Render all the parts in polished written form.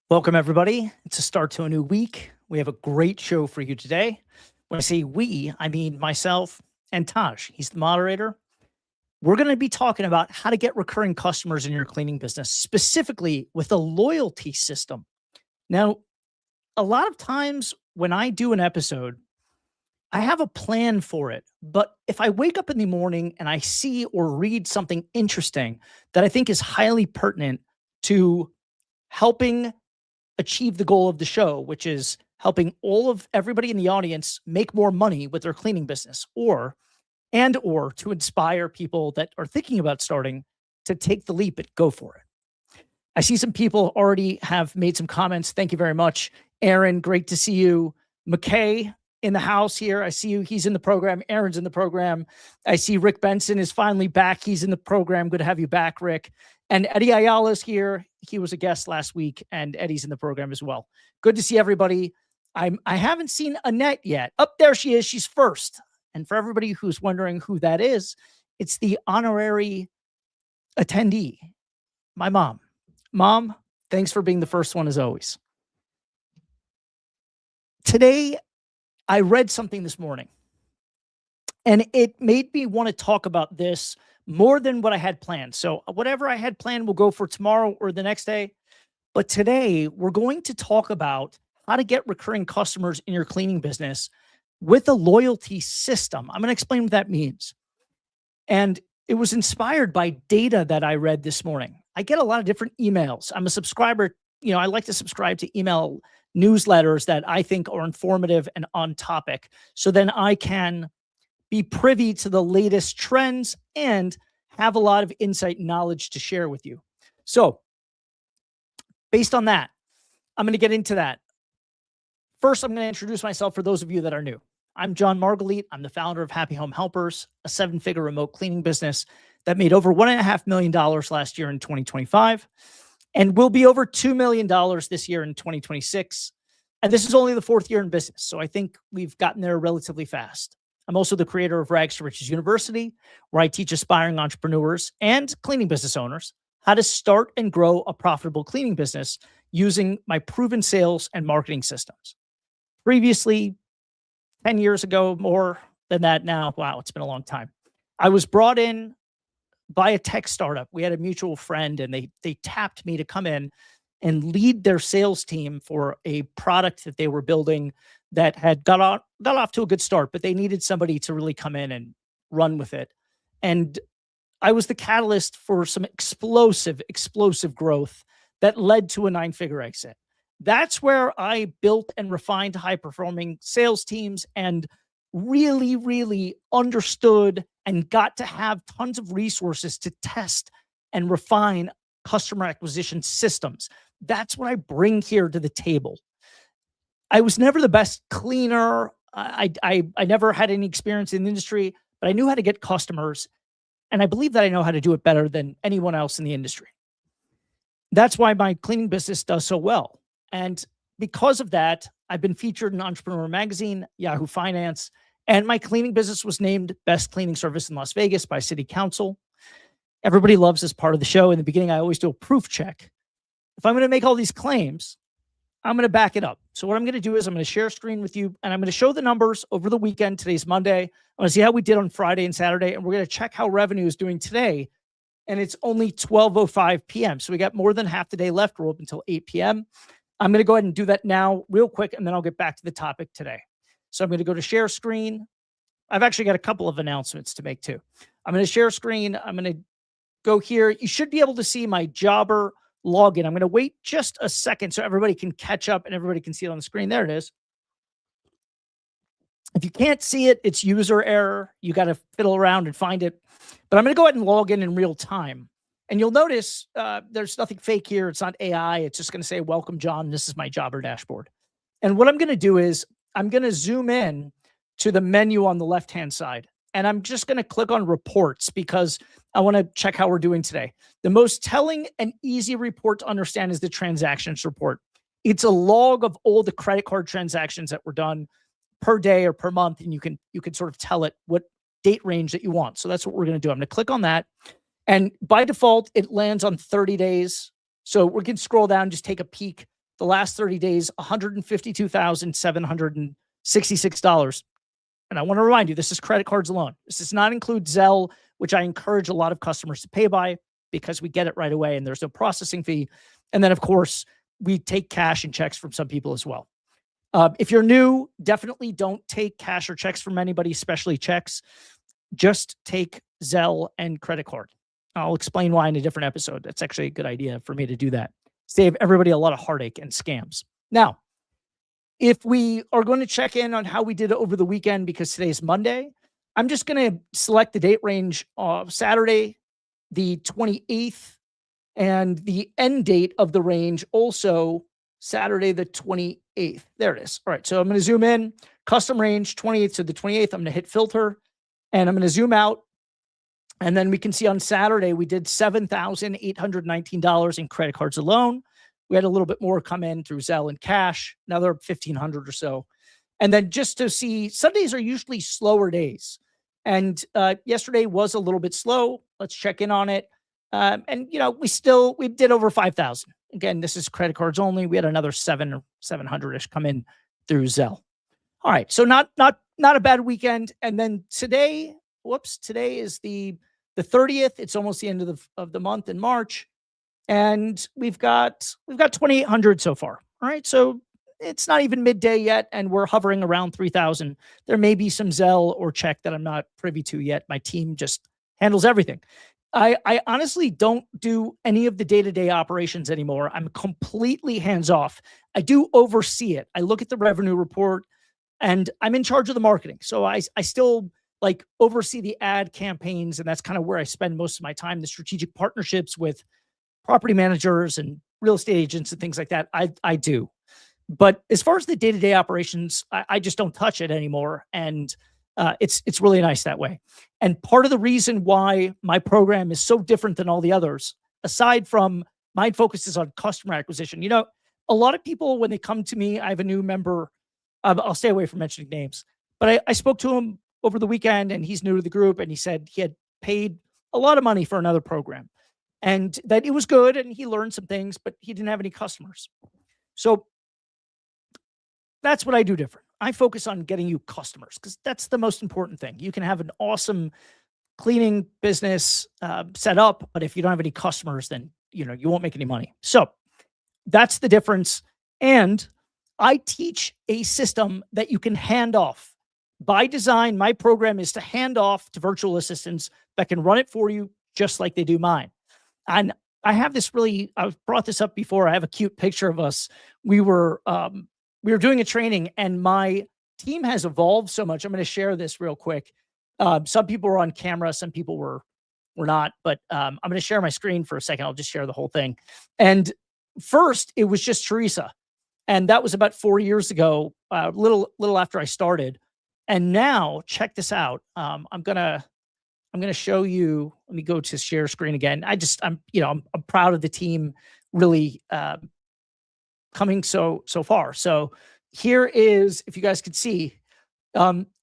Welcome, everybody. It's a start to a new week. We have a great show for you today. When I say we, I mean myself and Taj. He's the moderator. We're going to be talking about how to get recurring customers in your cleaning business, specifically with a loyalty system. Now, a lot of times when I do an episode, I have a plan for it. But if I wake up in the morning and I see or read something interesting that I think is highly pertinent to helping achieve the goal of the show, which is helping all of everybody in the audience make more money with their cleaning business, or to inspire people that are thinking about starting to take the leap and go for it. I see some people already have made some comments. Thank you very much. Aaron, great to see you. McKay in the house here. I see you. He's in the program. Aaron's in the program. I see Rick Benson is finally back. He's in the program. Good to have you back, Rick. And Eddie Ayala's here. He was a guest last week, and Eddie's in the program as well. Good to see everybody. I haven't seen Annette yet. Up there she is. She's first. And for everybody who's wondering who that is, it's the honorary attendee, my mom. Mom, thanks for being the first one as always. Today, I read something this morning, and it made me want to talk about this more than what I had planned. So whatever I had planned, we'll go for tomorrow or the next day. But today, we're going to talk about how to get recurring customers in your cleaning business with a loyalty system. I'm going to explain what that means. And it was inspired by data that I read this morning. I get a lot of different emails. I'm a subscriber. I like to subscribe to email newsletters that I think are informative and on topic. So then I can be privy to the latest trends and have a lot of insight and knowledge to share with you. So based on that, I'm going to get into that. First, I'm going to introduce myself for those of you that are new. I'm John Margalit. I'm the founder of Happy Home Helpers, a 7-figure remote cleaning business that made over $1.5 million last year in 2025 and will be over $2 million this year in 2026. And this is only the 4th year in business. So I think we've gotten there relatively fast. I'm also the creator of Rags to Riches University, where I teach aspiring entrepreneurs and cleaning business owners how to start and grow a profitable cleaning business using my proven sales and marketing systems. Previously, 10 years ago, more than that now, wow, it's been a long time. I was brought in by a tech startup. We had a mutual friend, and they tapped me to come in and lead their sales team for a product that they were building that had got off to a good start, but they needed somebody to really come in and run with it. And I was the catalyst for some explosive growth that led to a 9-figure exit. That's where I built and refined high-performing sales teams and really understood and got to have tons of resources to test and refine customer acquisition systems. That's what I bring here to the table. I was never the best cleaner. I never had any experience in the industry, but I knew how to get customers, and I believe that I know how to do it better than anyone else in the industry. That's why my cleaning business does so well. And because of that, I've been featured in Entrepreneur Magazine, Yahoo Finance, and my cleaning business was named Best Cleaning Service in Las Vegas by City Council. Everybody loves this part of the show. In the beginning, I always do a proof check. If I'm going to make all these claims, I'm going to back it up. So what I'm going to do is I'm going to share a screen with you, and I'm going to show the numbers over the weekend. Today's Monday. I'm going to see how we did on Friday and Saturday, and we're going to check how revenue is doing today. And it's only 12:05 p.m. So we got more than half the day left. We're open until 8 p.m. I'm going to go ahead and do that now real quick, and then I'll get back to the topic today. So I'm going to go to share screen. I've actually got a couple of announcements to make too. I'm going to share screen. I'm going to go here. You should be able to see my Jobber login. I'm going to wait just a second so everybody can catch up and everybody can see it on the screen. There it is. If you can't see it, it's user error. You got to fiddle around and find it. But I'm going to go ahead and log in real time. And you'll notice there's nothing fake here. It's not AI. It's just going to say, welcome, John. This is my Jobber dashboard. And what I'm going to do is I'm going to zoom in to the menu on the left-hand side. And I'm just going to click on reports because I want to check how we're doing today. The most telling and easy report to understand is the transactions report. It's a log of all the credit card transactions that were done per day or per month. And you can sort of tell it what date range that you want. So that's what we're going to do. I'm going to click on that. And by default, it lands on 30 days. So we can scroll down, just take a peek the last 30 days, $152,766. And I want to remind you, this is credit cards alone. This does not include Zelle, which I encourage a lot of customers to pay by because we get it right away and there's no processing fee. And then, of course, we take cash and checks from some people as well. If you're new, definitely don't take cash or checks from anybody, especially checks. Just take Zelle and credit card. I'll explain why in a different episode. That's actually a good idea for me to do that. Save everybody a lot of heartache and scams. Now, if we are going to check in on how we did over the weekend, because today's Monday, I'm just going to select the date range of Saturday, the 28th, and the end date of the range also Saturday, the 28th. There it is. All right. So I'm going to zoom in, custom range 28th to the 28th. I'm going to hit filter and I'm going to zoom out. And then we can see on Saturday, we did $7,819 in credit cards alone. We had a little bit more come in through Zelle and cash, another 1,500 or so. And then just to see, Sundays are usually slower days. And yesterday was a little bit slow. Let's check in on it. And, you know, we did over 5,000. Again, this is credit cards only. We had another 700-ish come in through Zelle. All right. So not a bad weekend. And then today is the 30th. It's almost the end of the month in March. And we've got 2,800 so far. All right. So it's not even midday yet. And we're hovering around 3,000. There may be some Zelle or check that I'm not privy to yet. My team just handles everything. I honestly don't do any of the day-to-day operations anymore. I'm completely hands-off. I do oversee it. I look at the revenue report and I'm in charge of the marketing. So I still like oversee the ad campaigns, and that's kind of where I spend most of my time, the strategic partnerships with property managers and real estate agents and things like that. I do. But as far as the day-to-day operations, I just don't touch it anymore. And it's really nice that way. And part of the reason why my program is so different than all the others, aside from my focus is on customer acquisition. You know, a lot of people, when they come to me, I have a new member. I'll stay away from mentioning names, but I spoke to him over the weekend and he's new to the group. And he said he had paid a lot of money for another program and that it was good. And he learned some things, but he didn't have any customers. So that's what I do different. I focus on getting you customers because that's the most important thing. You can have an awesome cleaning business set up, but if you don't have any customers, then you won't make any money. So that's the difference. And I teach a system that you can hand off. By design, my program is to hand off to virtual assistants that can run it for you just like they do mine. And I have this I've brought this up before. I have a cute picture of us. We were doing a training and my team has evolved so much. I'm going to share this real quick. Some people were on camera. Some people were not, but I'm going to share my screen for a second. I'll just share the whole thing. And first it was just Teresa. And that was about 4 years ago, little after I started. And now check this out. I'm going to show you, let me go to share screen again. I'm proud of the team really, coming so far. So here is, if you guys could see,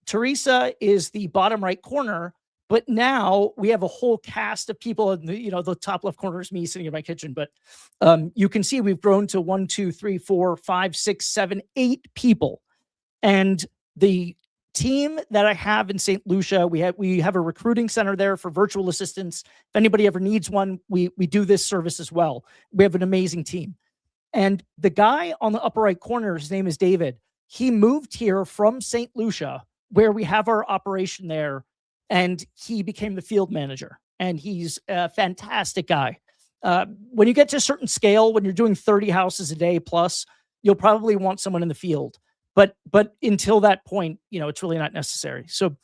Teresa is the bottom right corner, but now we have a whole cast of people in the top left corner is me sitting in my kitchen. But you can see we've grown to 1, 2, 3, 4, 5, 6, 7, 8 people. And the team that I have in St. Lucia, we have a recruiting center there for virtual assistants. If anybody ever needs one, we do this service as well. We have an amazing team. And the guy on the upper right corner, his name is David. He moved here from St. Lucia, where we have our operation there, and he became the field manager. And he's a fantastic guy. When you get to a certain scale, when you're doing 30 houses a day plus, you'll probably want someone in the field. But until that point, it's really not necessary. So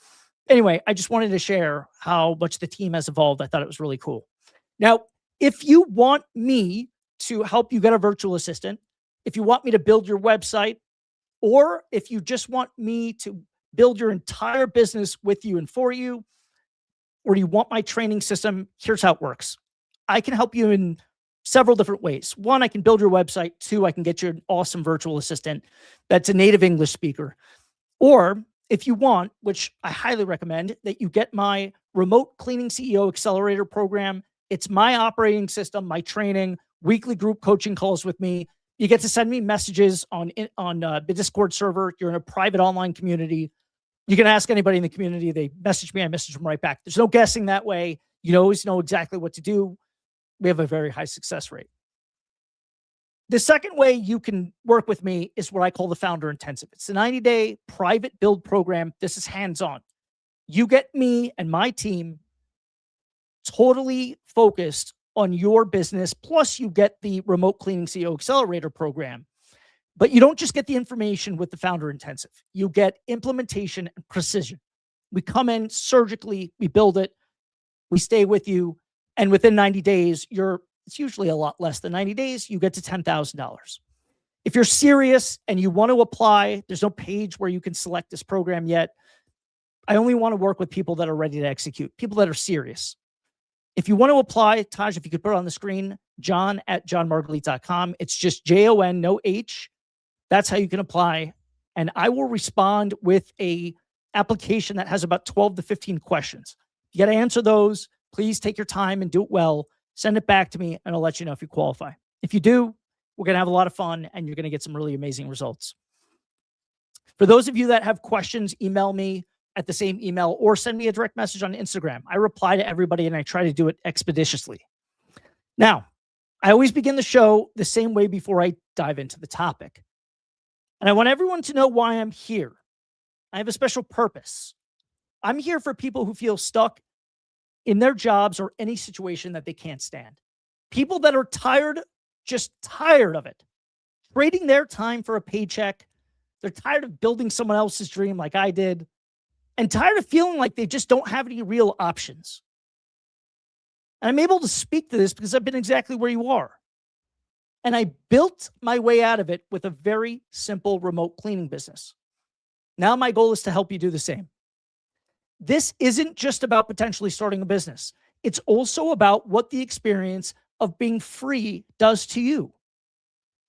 anyway, I just wanted to share how much the team has evolved. I thought it was really cool. Now, if you want me to help you get a virtual assistant, if you want me to build your website, or if you just want me to build your entire business with you and for you, or you want my training system, here's how it works. I can help you in several different ways. 1, I can build your website. 2, I can get you an awesome virtual assistant that's a native English speaker. Or if you want, which I highly recommend, that you get my remote cleaning CEO accelerator program. It's my operating system, my training, weekly group coaching calls with me. You get to send me messages on the Discord server. You're in a private online community. You can ask anybody in the community. They message me, I message them right back. There's no guessing that way. You always know exactly what to do. We have a very high success rate. The second way you can work with me is what I call the Founder Intensive. It's a 90-day private build program. This is hands-on. You get me and my team totally focused on your business. Plus, you get the Remote Cleaning CEO Accelerator program. But you don't just get the information with the Founder Intensive. You get implementation and precision. We come in surgically, we build it, we stay with you, and within 90 days, it's usually a lot less than 90 days, you get to $10,000. If you're serious and you want to apply, there's no page where you can select this program yet. I only want to work with people that are ready to execute, people that are serious. If you want to apply, Taj, if you could put it on the screen, john@johnmargalit.com. It's just JON, no H. That's how you can apply. And I will respond with a application that has about 12 to 15 questions. You got to answer those. Please take your time and do it well. Send it back to me, and I'll let you know if you qualify. If you do, we're going to have a lot of fun, and you're going to get some really amazing results. For those of you that have questions, email me at the same email or send me a direct message on Instagram. I reply to everybody, and I try to do it expeditiously. Now, I always begin the show the same way before I dive into the topic. And I want everyone to know why I'm here. I have a special purpose. I'm here for people who feel stuck in their jobs or any situation that they can't stand. People that are tired, just tired of it. Trading their time for a paycheck. They're tired of building someone else's dream like I did. And tired of feeling like they just don't have any real options. And I'm able to speak to this because I've been exactly where you are. And I built my way out of it with a very simple remote cleaning business. Now my goal is to help you do the same. This isn't just about potentially starting a business. It's also about what the experience of being free does to you.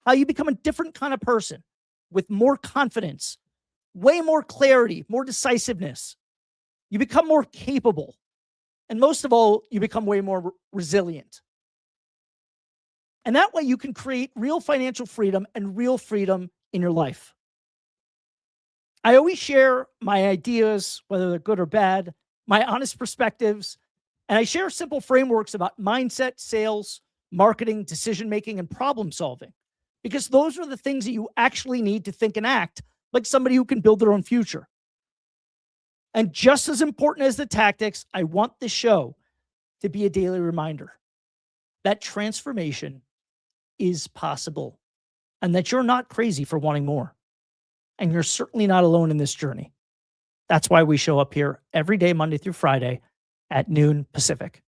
How you become a different kind of person with more confidence, way more clarity, more decisiveness. You become more capable. And most of all, you become way more resilient. And that way you can create real financial freedom and real freedom in your life. I always share my ideas, whether they're good or bad, my honest perspectives, and I share simple frameworks about mindset, sales, marketing, decision-making, and problem solving, because those are the things that you actually need to think and act like somebody who can build their own future. And just as important as the tactics, I want this show to be a daily reminder that transformation is possible and that you're not crazy for wanting more. And you're certainly not alone in this journey. That's why we show up here every day, Monday through Friday at noon Pacific.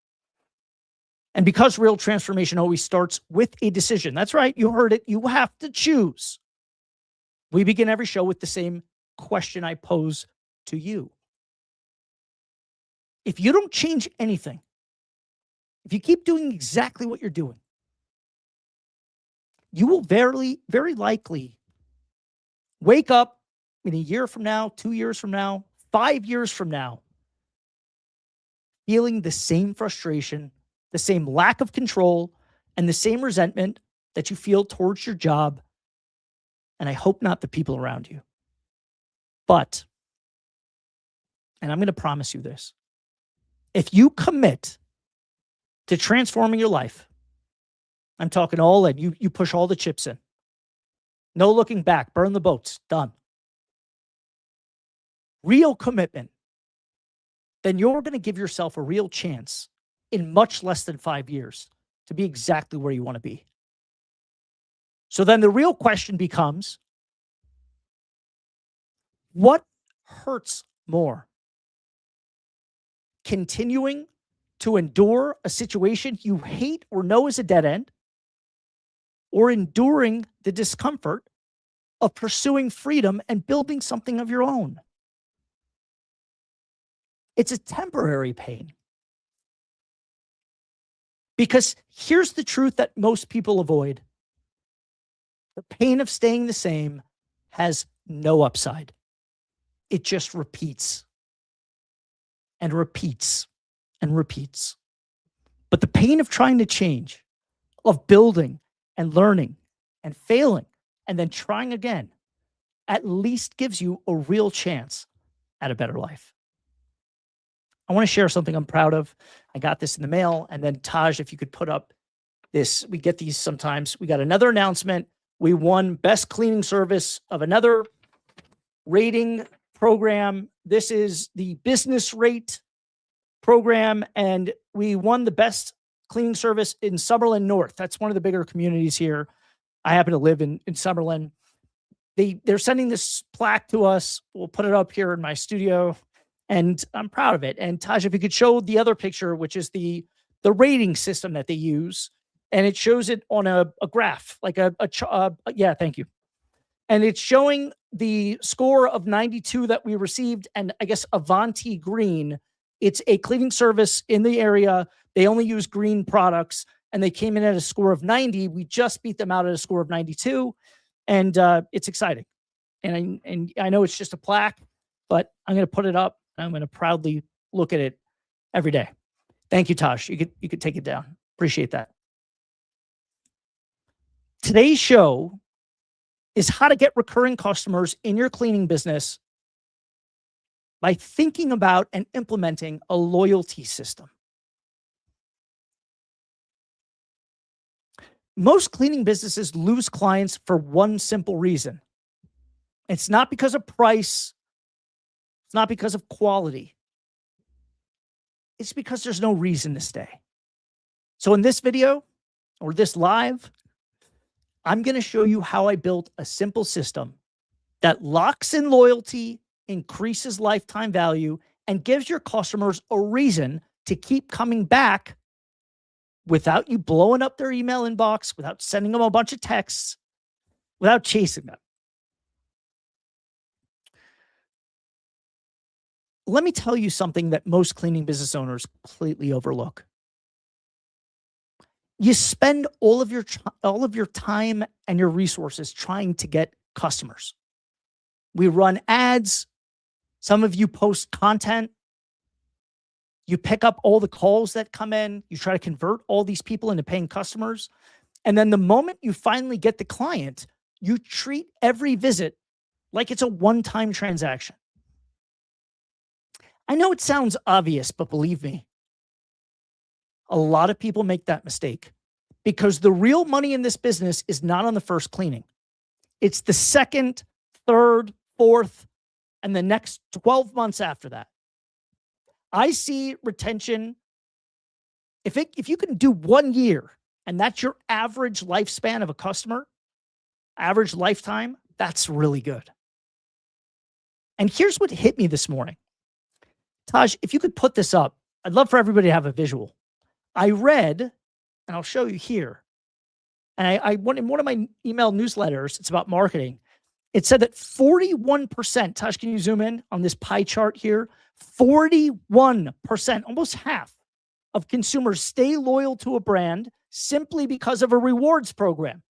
And because real transformation always starts with a decision. That's right. You heard it. You have to choose. We begin every show with the same question I pose to you. If you don't change anything, if you keep doing exactly what you're doing, you will very, very likely wake up in a year from now, 2 years from now, 5 years from now, feeling the same frustration, the same lack of control, and the same resentment that you feel towards your job. And I hope not the people around you. But, and I'm going to promise you this, if you commit to transforming your life, I'm talking all in, you push all the chips in. No looking back, burn the boats, done. Real commitment, then you're going to give yourself a real chance in much less than 5 years to be exactly where you want to be. So then the real question becomes, what hurts more? Continuing to endure a situation you hate or know is a dead end, or enduring the discomfort of pursuing freedom and building something of your own? It's a temporary pain. Because here's the truth that most people avoid. The pain of staying the same has no upside. It just repeats and repeats and repeats. But the pain of trying to change, of building and learning and failing and then trying again at least gives you a real chance at a better life. I want to share something I'm proud of. I got this in the mail. And then Taj, if you could put up this, we get these sometimes. We got another announcement. We won best cleaning service of another rating program. This is the business rate program, and we won the best cleaning service in Summerlin North. That's one of the bigger communities here. I happen to live in Summerlin. They're sending this plaque to us. We'll put it up here in my studio, and I'm proud of it. And Taj, if you could show the other picture, which is the rating system that they use, and it shows it on a graph, like yeah, thank you. And it's showing the score of 92 that we received, and I guess Avanti Green. It's a cleaning service in the area. They only use green products, and they came in at a score of 90. We just beat them out at a score of 92, and it's exciting. And I know it's just a plaque, but I'm going to put it up. And I'm going to proudly look at it every day. Thank you, Tosh. You could take it down. Appreciate that. Today's show is how to get recurring customers in your cleaning business by thinking about and implementing a loyalty system. Most cleaning businesses lose clients for one simple reason. It's not because of price. It's not because of quality. It's because there's no reason to stay. So in this video or this live, I'm going to show you how I built a simple system that locks in loyalty, increases lifetime value, and gives your customers a reason to keep coming back without you blowing up their email inbox, without sending them a bunch of texts, without chasing them. Let me tell you something that most cleaning business owners completely overlook. You spend all of your time and your resources trying to get customers. We run ads. Some of you post content. You pick up all the calls that come in. You try to convert all these people into paying customers. And then the moment you finally get the client, you treat every visit like it's a one-time transaction. I know it sounds obvious, but believe me, a lot of people make that mistake because the real money in this business is not on the first cleaning. It's the second, third, fourth, and the next 12 months after that. I see retention. If you can do 1 year and that's your average lifespan of a customer, average lifetime, that's really good. And here's what hit me this morning. Taj, if you could put this up, I'd love for everybody to have a visual. I read, and I'll show you here, and I went in one of my email newsletters, it's about marketing. It said that 41%, Taj, can you zoom in on this pie chart here? 41%, almost half of consumers stay loyal to a brand simply because of a rewards program.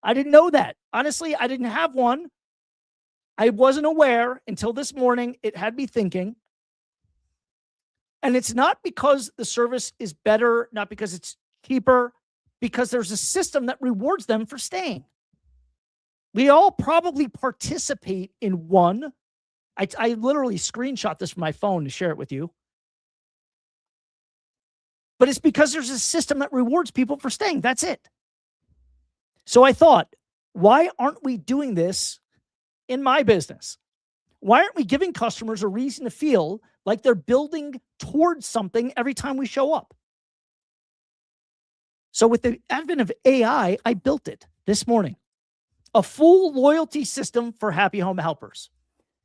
I didn't know that. Honestly, I didn't have one. I wasn't aware until this morning. It had me thinking. And it's not because the service is better, not because it's cheaper, because there's a system that rewards them for staying. We all probably participate in one. I literally screenshot this from my phone to share it with you. But it's because there's a system that rewards people for staying. That's it. So I thought, why aren't we doing this in my business? Why aren't we giving customers a reason to feel like they're building towards something every time we show up? So with the advent of AI, I built it this morning. A full loyalty system for happy home helpers.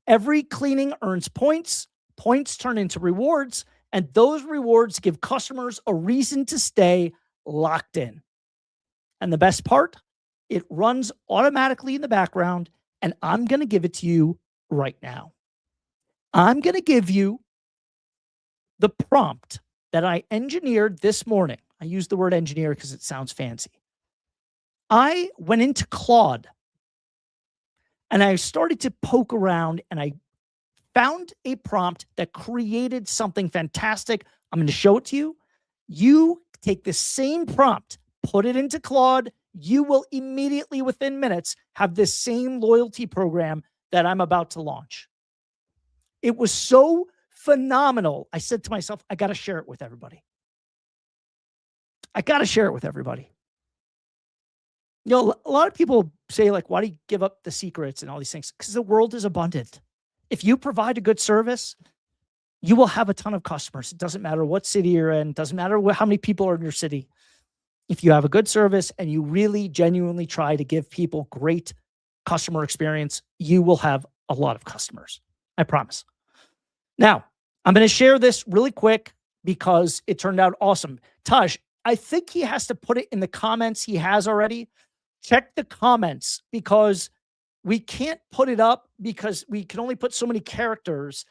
Every cleaning earns points. Points turn into rewards. And those rewards give customers a reason to stay locked in. And the best part, it runs automatically in the background. And I'm going to give it to you right now. I'm going to give you the prompt that I engineered this morning. I use the word engineer because it sounds fancy. I went into Claude and I started to poke around and I found a prompt that created something fantastic. I'm going to show it to you. You take the same prompt, put it into Claude, you will immediately within minutes have this same loyalty program that I'm about to launch. It was so phenomenal. I said to myself, I got to share it with everybody. I got to share it with everybody. You know, a lot of people say, like, why do you give up the secrets and all these things? Because the world is abundant. If you provide a good service, you will have a ton of customers. It doesn't matter what city you're in. It doesn't matter how many people are in your city. If you have a good service and you really genuinely try to give people great customer experience, you will have a lot of customers. I promise. Now, I'm going to share this really quick because it turned out awesome. Taj, I think he has to put it in the comments. He has already. Check the comments because we can't put it up because we can only put so many characters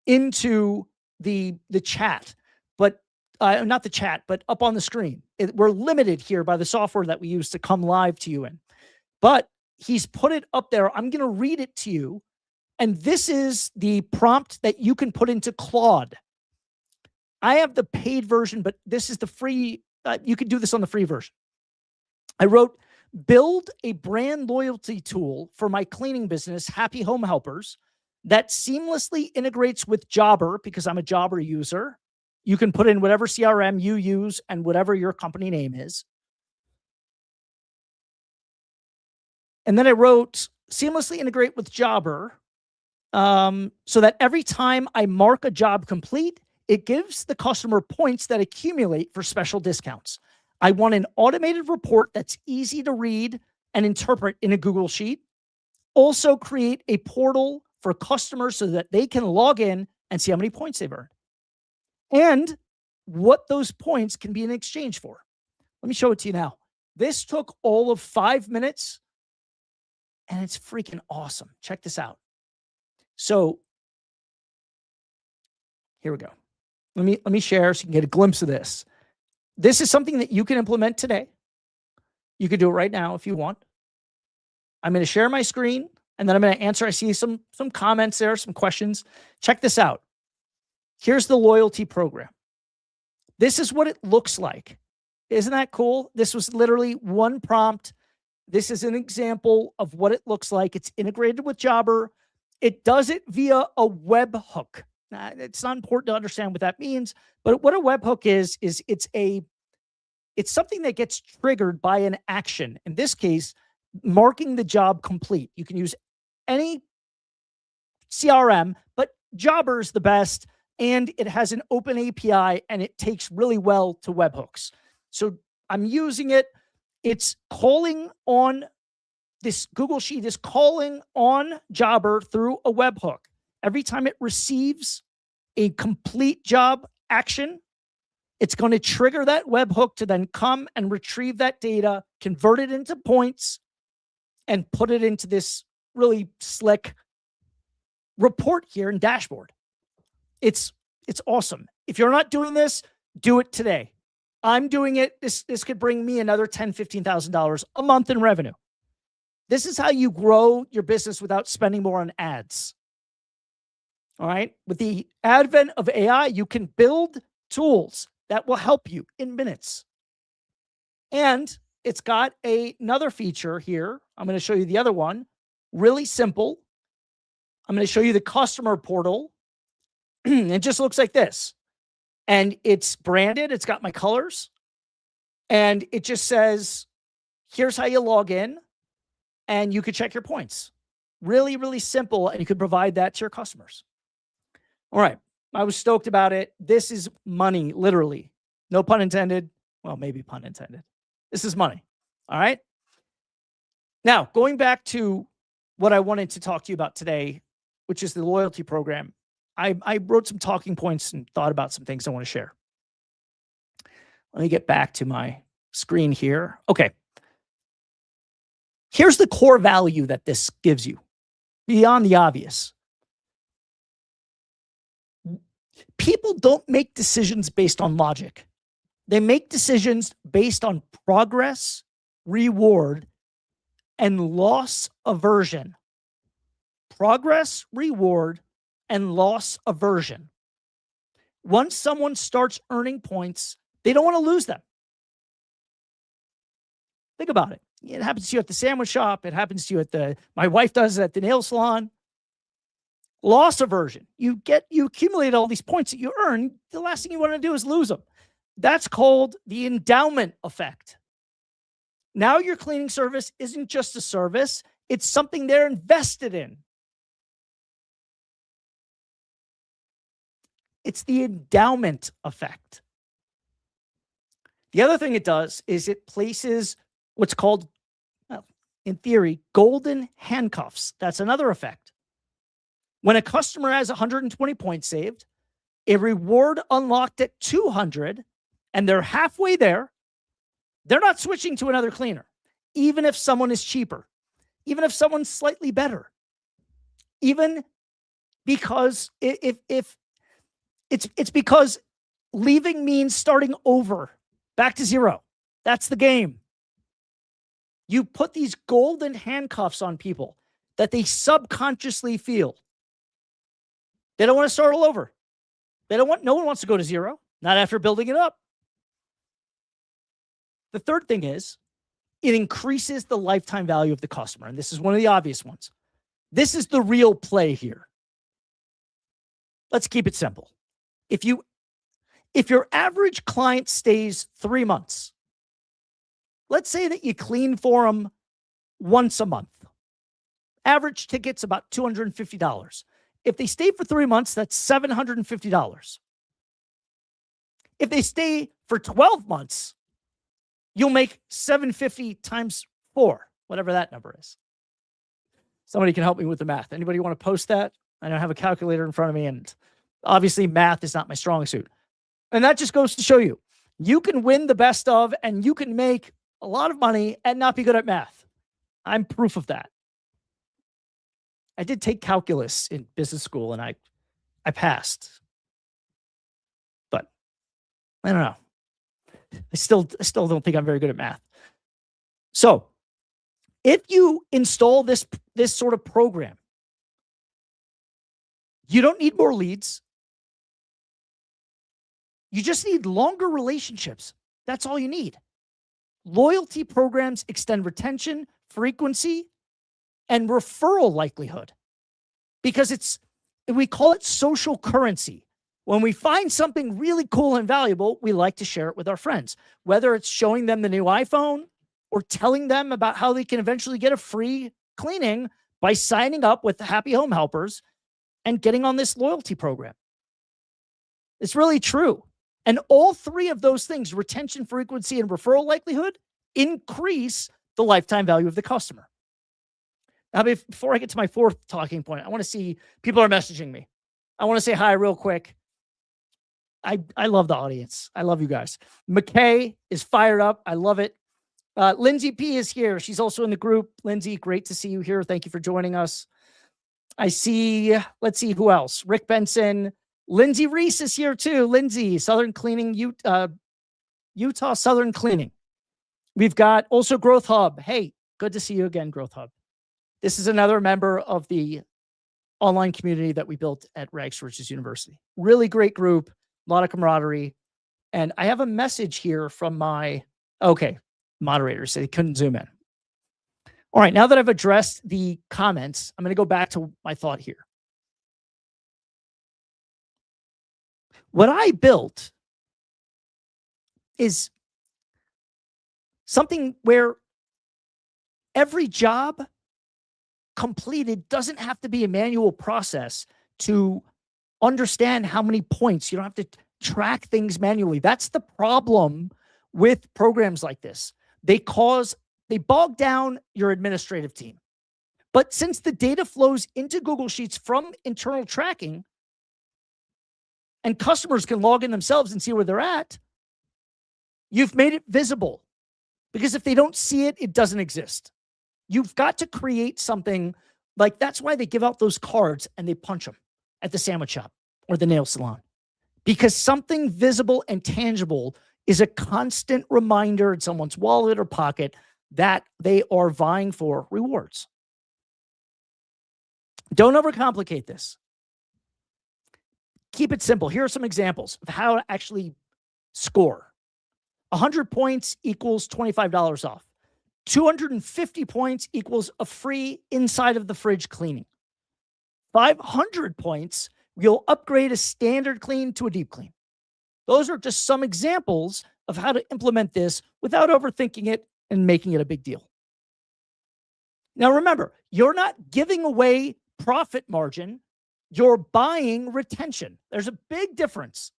into the chat, but not the chat, but up on the screen. We're limited here by the software that we use to come live to you in. But he's put it up there. I'm going to read it to you. And this is the prompt that you can put into Claude. I have the paid version, but this is the free. You can do this on the free version. I wrote, build a brand loyalty tool for my cleaning business, Happy Home Helpers, that seamlessly integrates with Jobber because I'm a Jobber user. You can put in whatever CRM you use and whatever your company name is. And then I wrote, seamlessly integrate with Jobber so that every time I mark a job complete, it gives the customer points that accumulate for special discounts. I want an automated report that's easy to read and interpret in a Google Sheet. Also create a portal for customers so that they can log in and see how many points they've earned and what those points can be in exchange for. Let me show it to you now. This took all of 5 minutes and it's freaking awesome. Check this out. So here we go. Let me share so you can get a glimpse of this. This is something that you can implement today. You could do it right now if you want. I'm going to share my screen and then I'm going to answer. I see some comments there, some questions. Check this out. Here's the loyalty program. This is what it looks like. Isn't that cool? This was literally one prompt. This is an example of what it looks like. It's integrated with Jobber. It does it via a webhook. Now, it's not important to understand what that means, but what a webhook is it's something that gets triggered by an action. In this case, marking the job complete. You can use any CRM, but Jobber is the best, and it has an open API, and it takes really well to webhooks. So I'm using it. It's calling on this Google Sheet is calling on Jobber through a webhook. Every time it receives a complete job action, it's going to trigger that webhook to then come and retrieve that data, convert it into points, and put it into this really slick report here in dashboard. It's awesome. If you're not doing this, do it today. I'm doing it. This could bring me another $10,000, $15,000 a month in revenue. This is how you grow your business without spending more on ads. All right. With the advent of AI, you can build tools that will help you in minutes. And it's got another feature here. I'm going to show you the other one. Really simple. I'm going to show you the customer portal. It just looks like this. And it's branded. It's got my colors. And it just says, here's how you log in. And you could check your points. Really, really simple. And you could provide that to your customers. All right. I was stoked about it. This is money, literally. No pun intended. Well, maybe pun intended. This is money. All right. Now, going back to what I wanted to talk to you about today, which is the loyalty program. I wrote some talking points and thought about some things I want to share. Let me get back to my screen here. Okay. Here's the core value that this gives you beyond the obvious. People don't make decisions based on logic. They make decisions based on progress, reward, and loss aversion. Progress, reward, and loss aversion. Once someone starts earning points, they don't want to lose them. Think about it. It happens to you at the sandwich shop. It happens to you at my wife does it at the nail salon. Loss aversion. You accumulate all these points that you earn. The last thing you want to do is lose them. That's called the endowment effect. Now your cleaning service isn't just a service. It's something they're invested in. It's the endowment effect. The other thing it does is it places what's called, well, in theory, golden handcuffs. That's another effect. When a customer has 120 points saved, a reward unlocked at 200, and they're halfway there, they're not switching to another cleaner, even if someone is cheaper, even if someone's slightly better, even because if it's because leaving means starting over, back to zero. That's the game. You put these golden handcuffs on people that they subconsciously feel. They don't want to start all over. No one wants to go to zero, not after building it up. The third thing is it increases the lifetime value of the customer. And this is one of the obvious ones. This is the real play here. Let's keep it simple. If your average client stays 3 months, let's say that you clean for them once a month. Average ticket's about $250. If they stay for 3 months, that's $750. If they stay for 12 months, you'll make $750 times 4, whatever that number is. Somebody can help me with the math. Anybody want to post that? I don't have a calculator in front of me, and obviously math is not my strong suit. And that just goes to show you, you can win the best of, and you can make a lot of money and not be good at math. I'm proof of that. I did take calculus in business school, and I passed. But I don't know. I still don't think I'm very good at math. So if you install this sort of program, you don't need more leads. You just need longer relationships. That's all you need. Loyalty programs extend retention, frequency, and referral likelihood, because we call it social currency. When we find something really cool and valuable, we like to share it with our friends, whether it's showing them the new iPhone or telling them about how they can eventually get a free cleaning by signing up with the Happy Home Helpers and getting on this loyalty program. It's really true. And all three of those things, retention, frequency, and referral likelihood, increase the lifetime value of the customer. Now, before I get to my fourth talking point, I want to see, people are messaging me. I want to say hi real quick. I love the audience. I love you guys. McKay is fired up. I love it. Lindsay P is here. She's also in the group. Lindsay, great to see you here. Thank you for joining us. I see, let's see who else. Rick Benson. Lindsay Reese is here too. Lindsay, Southern Cleaning, Utah Southern Cleaning. We've got also Growth Hub. Hey, good to see you again, Growth Hub. This is another member of the online community that we built at Rags to Riches University. Really great group, a lot of camaraderie. And I have a message here from my, moderator said he couldn't zoom in. All right, now that I've addressed the comments, I'm going to go back to my thought here. What I built is something where every job completed doesn't have to be a manual process to understand how many points. You don't have to track things manually. That's the problem with programs like this. They bog down your administrative team. But since the data flows into Google Sheets from internal tracking, and customers can log in themselves and see where they're at, you've made it visible. Because if they don't see it, it doesn't exist. You've got to create something like, that's why they give out those cards and they punch them at the sandwich shop or the nail salon. Because something visible and tangible is a constant reminder in someone's wallet or pocket that they are vying for rewards. Don't overcomplicate this. Keep it simple. Here are some examples of how to actually score. 100 points equals $25 off. 250 points equals a free inside of the fridge cleaning. 500 points, you'll upgrade a standard clean to a deep clean. Those are just some examples of how to implement this without overthinking it and making it a big deal. Now, remember, you're not giving away profit margin. You're buying retention. There's a big difference.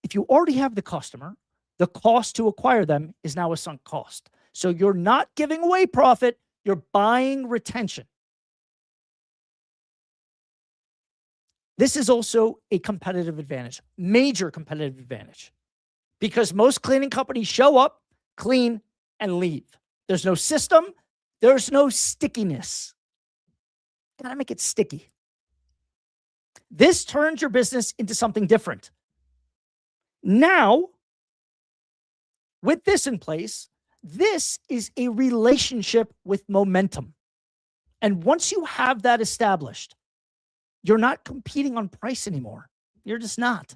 If you already have the customer, the cost to acquire them is now a sunk cost. So you're not giving away profit. You're buying retention. This is also a competitive advantage, major competitive advantage, because most cleaning companies show up, clean, and leave. There's no system. There's no stickiness. Gotta make it sticky. This turns your business into something different. Now, with this in place, this is a relationship with momentum. And once you have that established, you're not competing on price anymore. You're just not.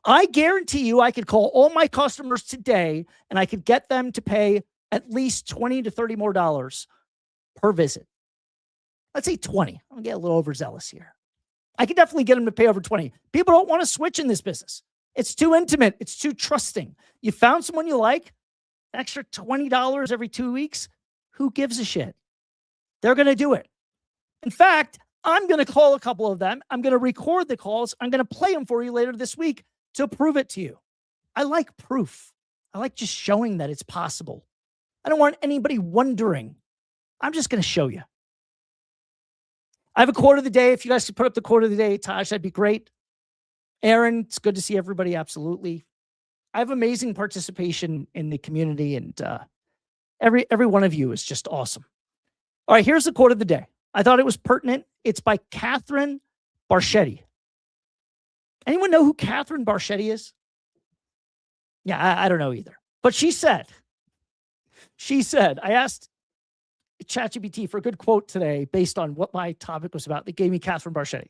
I guarantee you I could call all my customers today and I could get them to pay at least $20 to $30 more per visit. Let's say 20. I'm gonna get a little overzealous here. I could definitely get them to pay over 20. People don't want to switch in this business. It's too intimate. It's too trusting. You found someone you like, extra $20 every 2 weeks. Who gives a shit? They're going to do it. In fact, I'm going to call a couple of them. I'm going to record the calls. I'm going to play them for you later this week to prove it to you. I like proof. I like just showing that it's possible. I don't want anybody wondering. I'm just going to show you. I have a quote of the day. If you guys could put up the quote of the day, Taj, that'd be great. Aaron, it's good to see everybody. Absolutely. I have amazing participation in the community, and every one of you is just awesome. All right, here's the quote of the day. I thought it was pertinent. It's by Catherine Barchetti. Anyone know who Catherine Barchetti is? Yeah, I don't know either. But she said, I asked ChatGPT for a good quote today based on what my topic was about. They gave me Catherine Barchetti.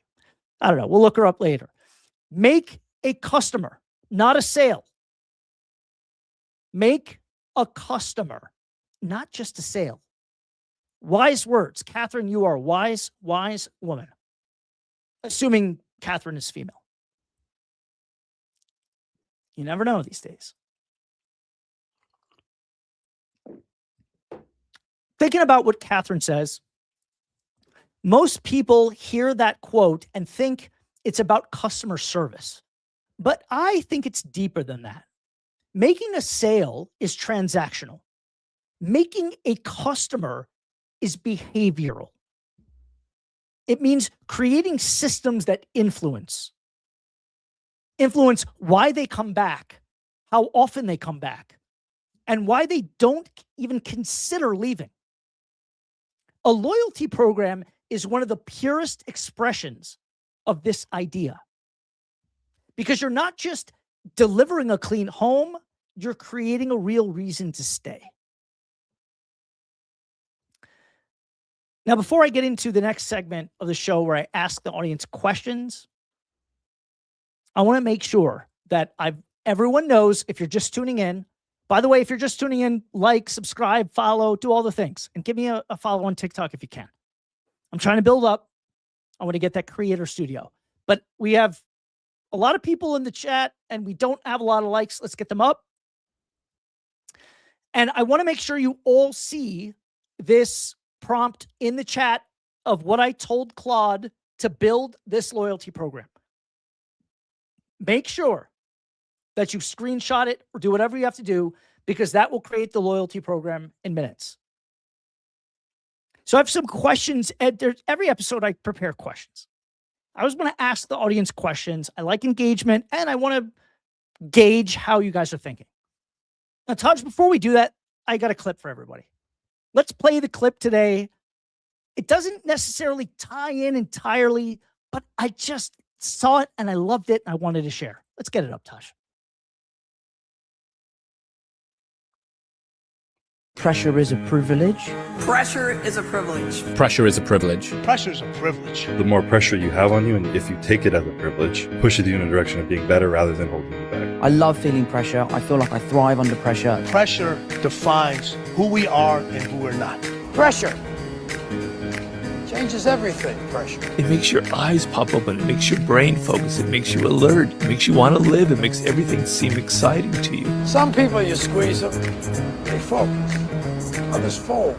I don't know. We'll look her up later. Make a customer, not a sale. Make a customer, not just a sale. Wise words. Catherine, you are a wise woman. Assuming Catherine is female. You never know these days. Thinking about what Catherine says, most people hear that quote and think it's about customer service. But I think it's deeper than that. Making a sale is transactional. Making a customer is behavioral. It means creating systems that influence why they come back, how often they come back, and why they don't even consider leaving. A loyalty program is one of the purest expressions of this idea. Because you're not just delivering a clean home, you're creating a real reason to stay. Now, before I get into the next segment of the show where I ask the audience questions, I want to make sure that everyone knows, if you're just tuning in. By the way, if you're just tuning in, like, subscribe, follow, do all the things. And give me a follow on TikTok if you can. I'm trying to build up. I want to get that creator studio. But we have a lot of people in the chat and we don't have a lot of likes. Let's get them up. And I want to make sure you all see this prompt in the chat of what I told Claude to build this loyalty program. Make sure that you screenshot it or do whatever you have to do, because that will create the loyalty program in minutes. So I have some questions. Every episode I prepare questions. I always want to ask the audience questions. I like engagement, and I want to gauge how you guys are thinking. Now, Taj, before we do that, I got a clip for everybody. Let's play the clip today. It doesn't necessarily tie in entirely, but I just saw it and I loved it and I wanted to share. Let's get it up, Taj. Pressure is a privilege. Pressure is a privilege. Pressure is a privilege. Pressure is a privilege. The more pressure you have on you, and if you take it as a privilege, pushes you in a direction of being better rather than holding you back. I love feeling pressure. I feel like I thrive under pressure. Pressure defines who we are and who we're not. Pressure changes everything, pressure. It makes your eyes pop open. It makes your brain focus. It makes you alert. It makes you want to live. It makes everything seem exciting to you. Some people, you squeeze them, they focus. Others fold.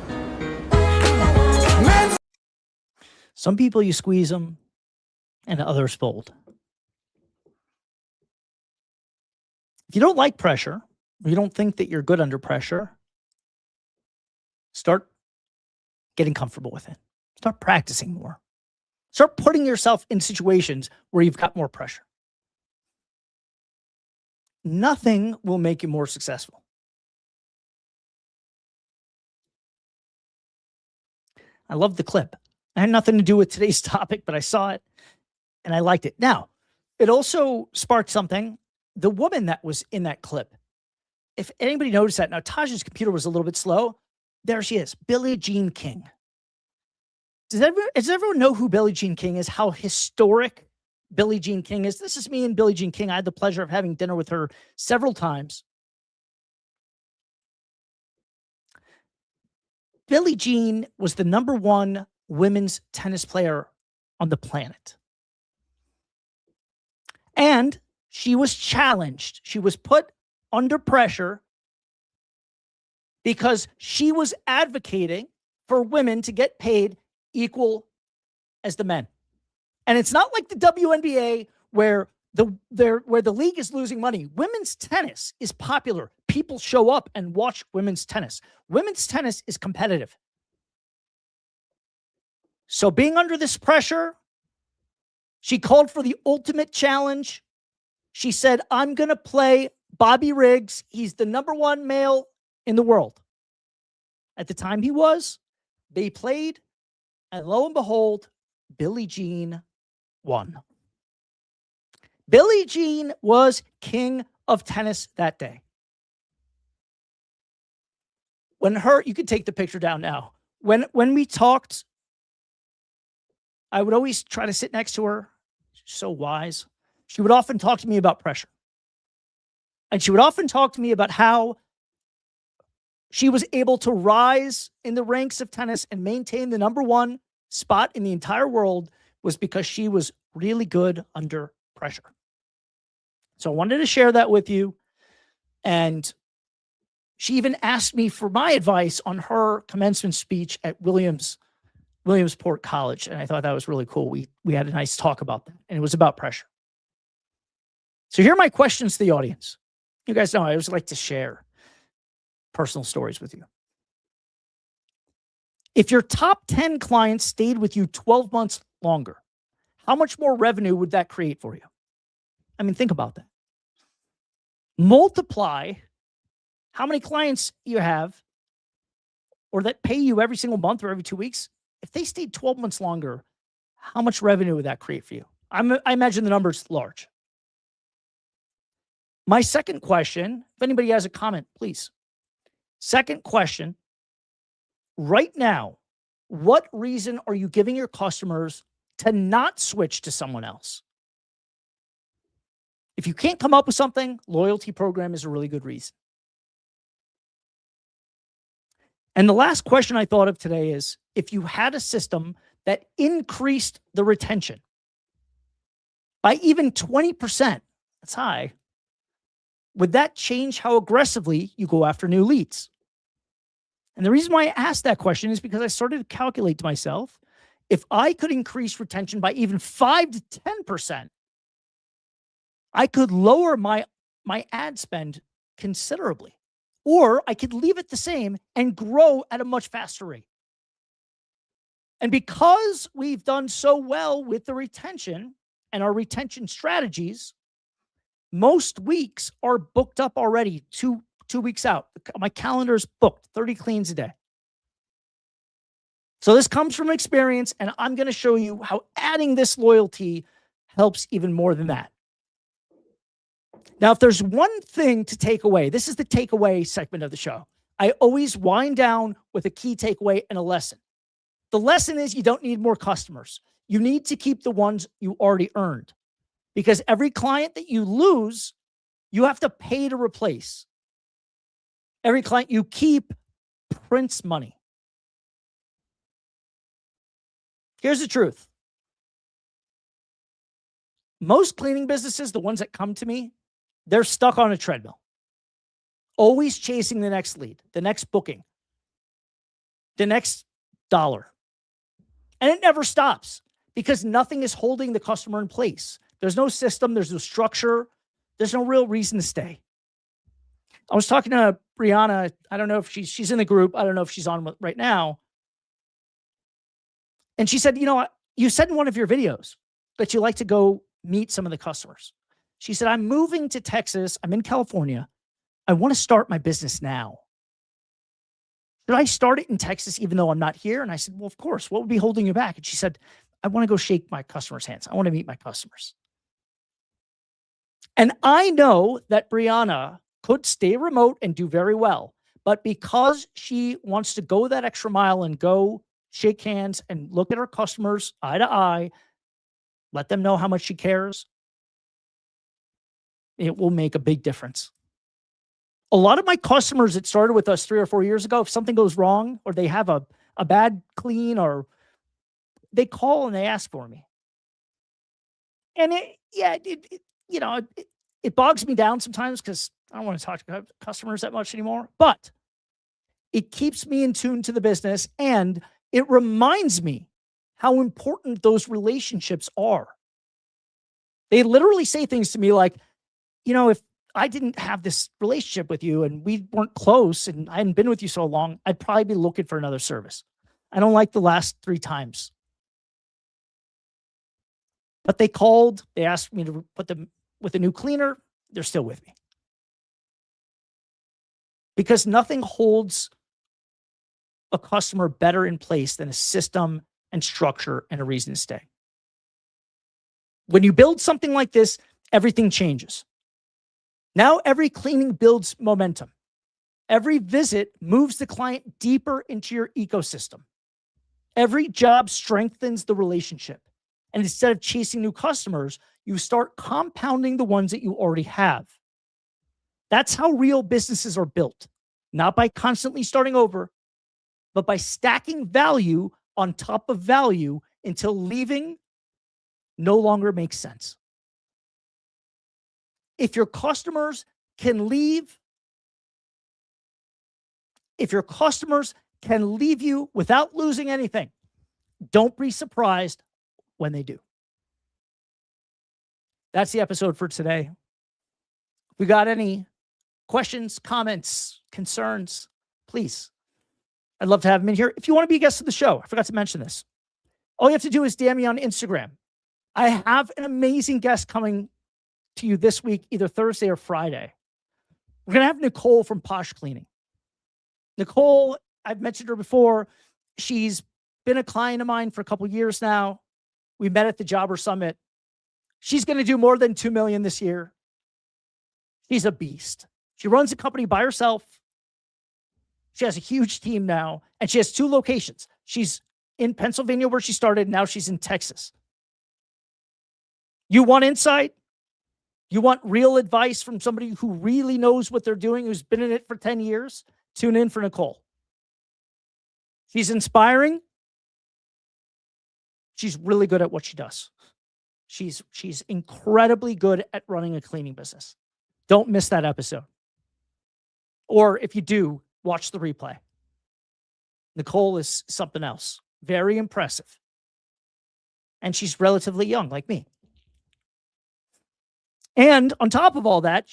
Some people you squeeze them and others fold. If you don't like pressure, or you don't think that you're good under pressure, start getting comfortable with it. Start practicing more. Start putting yourself in situations where you've got more pressure. Nothing will make you more successful. I love the clip. It had nothing to do with today's topic, but I saw it and I liked it. Now, it also sparked something. The woman that was in that clip, if anybody noticed that, now Taj's computer was a little bit slow. There she is, Billie Jean King. Does everyone know who Billie Jean King is? How historic Billie Jean King is? This is me and Billie Jean King. I had the pleasure of having dinner with her several times. Billie Jean was the #1 women's tennis player on the planet. And she was challenged. She was put under pressure because she was advocating for women to get paid equal as the men. And it's not like the WNBA where the league is losing money. Women's tennis is popular. People show up and watch women's tennis. Women's tennis is competitive. So being under this pressure, she called for the ultimate challenge. She said, I'm going to play Bobby Riggs. He's the #1 male in the world. At the time he was, they played, and lo and behold, Billie Jean won. Billie Jean was king of tennis that day. You could take the picture down now. When we talked, I would always try to sit next to her. She's so wise. She would often talk to me about pressure. And she would often talk to me about how she was able to rise in the ranks of tennis and maintain the #1 spot in the entire world was because she was really good under pressure. So I wanted to share that with you. And she even asked me for my advice on her commencement speech at Williamsport College. And I thought that was really cool. We had a nice talk about that. And it was about pressure. So here are my questions to the audience. You guys know I always like to share personal stories with you. If your top 10 clients stayed with you 12 months longer, how much more revenue would that create for you? I mean, think about that. Multiply how many clients you have or that pay you every single month or every 2 weeks. If they stayed 12 months longer, how much revenue would that create for you? I imagine the number's large. My second question, if anybody has a comment, please. Second question, right now, what reason are you giving your customers to not switch to someone else? If you can't come up with something, loyalty program is a really good reason. And the last question I thought of today is, if you had a system that increased the retention by even 20%, that's high, would that change how aggressively you go after new leads? And the reason why I asked that question is because I started to calculate to myself, if I could increase retention by even 5 to 10%, I could lower my ad spend considerably. Or I could leave it the same and grow at a much faster rate. And because we've done so well with the retention and our retention strategies, most weeks are booked up already, two weeks out. My calendar is booked, 30 cleans a day. So this comes from experience, and I'm going to show you how adding this loyalty helps even more than that. Now, if there's one thing to take away, this is the takeaway segment of the show. I always wind down with a key takeaway and a lesson. The lesson is you don't need more customers. You need to keep the ones you already earned, because every client that you lose, you have to pay to replace. Every client you keep prints money. Here's the truth. Most cleaning businesses, the ones that come to me, they're stuck on a treadmill, always chasing the next lead, the next booking, the next dollar. And it never stops because nothing is holding the customer in place. There's no system, there's no structure, there's no real reason to stay. I was talking to Brianna. I don't know if she's in the group. I don't know if she's on right now. And she said, you said in one of your videos that you like to go meet some of the customers. She said, I'm moving to Texas. I'm in California. I want to start my business now. Should I start it in Texas even though I'm not here? And I said, well, of course. What would be holding you back? And she said, I want to go shake my customers' hands. I want to meet my customers. And I know that Brianna could stay remote and do very well. But because she wants to go that extra mile and go shake hands and look at her customers eye to eye, let them know how much she cares, it will make a big difference. A lot of my customers that started with us 3 or 4 years ago, if something goes wrong or they have a bad clean, or they call and they ask for me. And it bogs me down sometimes because I don't want to talk to customers that much anymore, but it keeps me in tune to the business, and it reminds me how important those relationships are. They literally say things to me like, if I didn't have this relationship with you and we weren't close and I hadn't been with you so long, I'd probably be looking for another service. I don't like the last 3 times. But they called, they asked me to put them with a new cleaner. They're still with me. Because nothing holds a customer better in place than a system and structure and a reason to stay. When you build something like this, everything changes. Now every cleaning builds momentum. Every visit moves the client deeper into your ecosystem. Every job strengthens the relationship. And instead of chasing new customers, you start compounding the ones that you already have. That's how real businesses are built. Not by constantly starting over, but by stacking value on top of value until leaving no longer makes sense. If your customers can leave you without losing anything, don't be surprised when they do. That's the episode for today. If we got any questions, comments, concerns, please, I'd love to have them in here. If you want to be a guest of the show, I forgot to mention this. All you have to do is DM me on Instagram. I have an amazing guest coming to you this week, either Thursday or Friday. We're going to have Nicole from Posh Cleaning. Nicole, I've mentioned her before. She's been a client of mine for a couple years now. We met at the Jobber Summit. She's going to do more than $2 million this year. She's a beast. She runs a company by herself. She has a huge team now, and she has 2 locations. She's in Pennsylvania where she started. Now she's in Texas. You want insight? You want real advice from somebody who really knows what they're doing, who's been in it for 10 years? Tune in for Nicole. She's inspiring. She's really good at what she does. She's incredibly good at running a cleaning business. Don't miss that episode. Or if you do, watch the replay. Nicole is something else. Very impressive. And she's relatively young, like me. And on top of all that,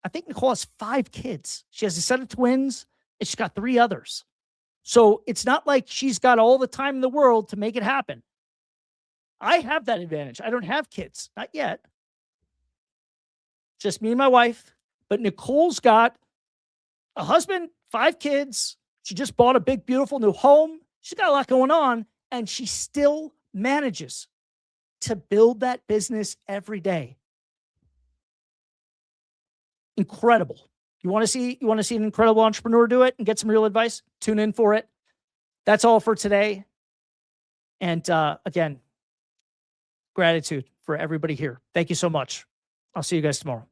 I think Nicole has 5 kids. She has a set of twins, and she's got 3 others. So it's not like she's got all the time in the world to make it happen. I have that advantage. I don't have kids, not yet. Just me and my wife. But Nicole's got a husband, 5 kids. She just bought a big, beautiful new home. She's got a lot going on, and she still manages to build that business every day. Incredible. You want to see an incredible entrepreneur do it and get some real advice? Tune in for it. That's all for today. And again, gratitude for everybody here. Thank you so much. I'll see you guys tomorrow.